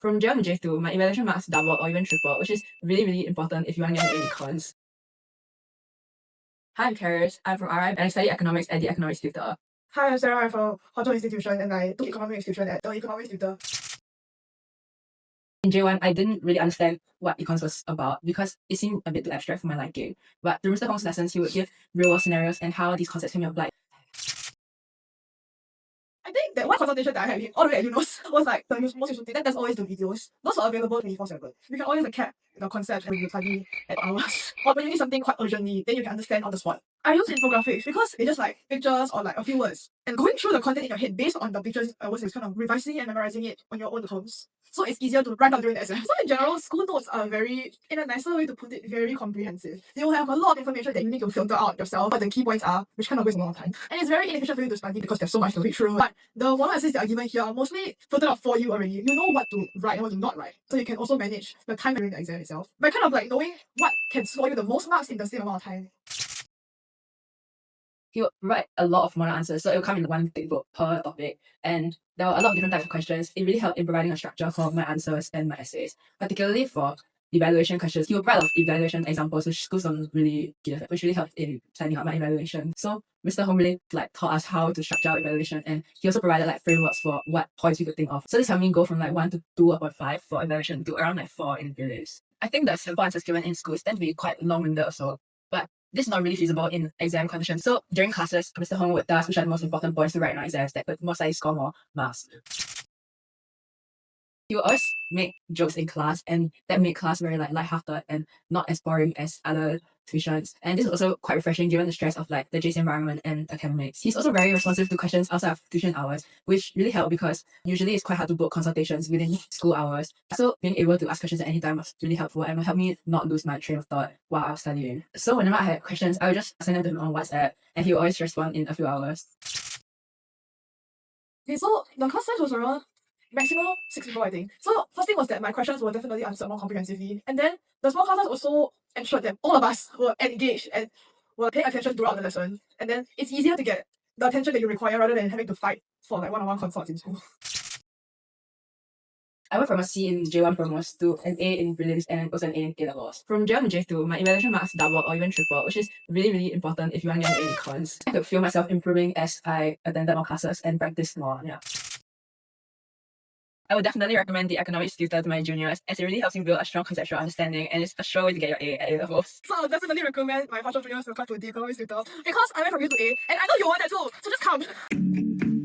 From J1 to J2, my evaluation marks doubled or even tripled, which is really important if you want to get an A in econs. Hi, I'm Karis. I'm from RI and I study economics at the Economics Tutor. Hi, I'm Sarah. I'm from Hwa Institution and I took Economics Tutor at the Economics Tutor. In J1, I didn't really understand what econs was about because it seemed a bit too abstract for my liking. But through Mr. Hong's lessons, he would give real-world scenarios and how these concepts can be applied. I think that one consultation that I had all the way at UNOS was like the most useful thing. There's always the videos. Those are available 24/7. You can always cap the concepts when you study at hours. Or when you need something quite urgently, then you can understand on the spot. I use infographics because they just like pictures or like a few words. And going through the content in your head based on the pictures words is kind of revising and memorizing it on your own terms. So it's easier to write down during the exam. So in general, school notes are very, in a nicer way to put it, very comprehensive. They will have a lot of information that you need to filter out yourself what the key points are, which kind of wastes a lot of time. And it's very inefficient for you to study because there's so much to read through. But the one essays that are given here are mostly filtered out for you already. You know what to write and what to not write. So you can also manage the time during the exam itself. By kind of like knowing what can score you the most marks in the same amount of time. He would write a lot of model answers, so it would come in one big book per topic. And there were a lot of different types of questions. It really helped in providing a structure for my answers and my essays, particularly for evaluation questions. He would provide a lot of evaluation examples, which schools don't really give, which really helped in planning out my evaluation. So Mr. Hong really taught us how to structure our evaluation, and he also provided frameworks for what points we could think of. So this helped me go from 1 to 2.5 for evaluation to around 4 in prelims. I think the simple answers given in schools tend to be quite long-winded also, but this is not really feasible in exam conditions. So during classes, Mr. Hong would tell us which are the most important points to write in our exams that could most likely score more marks. He would always make jokes in class, and that made class very lighthearted and not as boring as other tuitions. And this is also quite refreshing given the stress of the JC environment and academics. He's also very responsive to questions outside of tuition hours, which really helped because usually it's quite hard to book consultations within school hours. So being able to ask questions at any time was really helpful and would help me not lose my train of thought while I was studying. So whenever I had questions, I would just send them to him on WhatsApp, and he would always respond in a few hours. Okay, so the class size was around maximum 6 people, I think. So first thing was that my questions were definitely answered more comprehensively. And then the small classes also ensured that all of us were engaged and were paying attention throughout the lesson. And then it's easier to get the attention that you require rather than having to fight for one-on-one consults in school. I went from a C in J1 promos to an A in prelims and also an A in A-levels. From J1 to J2, my evaluation marks doubled or even tripled, which is really important if you want to get an A in econs. I could feel myself improving as I attended more classes and practiced more. Yeah. I would definitely recommend the Economics Tutor to my juniors, as it really helps you build a strong conceptual understanding and it's a sure way to get your A at A-levels. So I would definitely recommend my partial juniors to come to the Economics Tutor because I went from U to A and I know you want that too, so just come!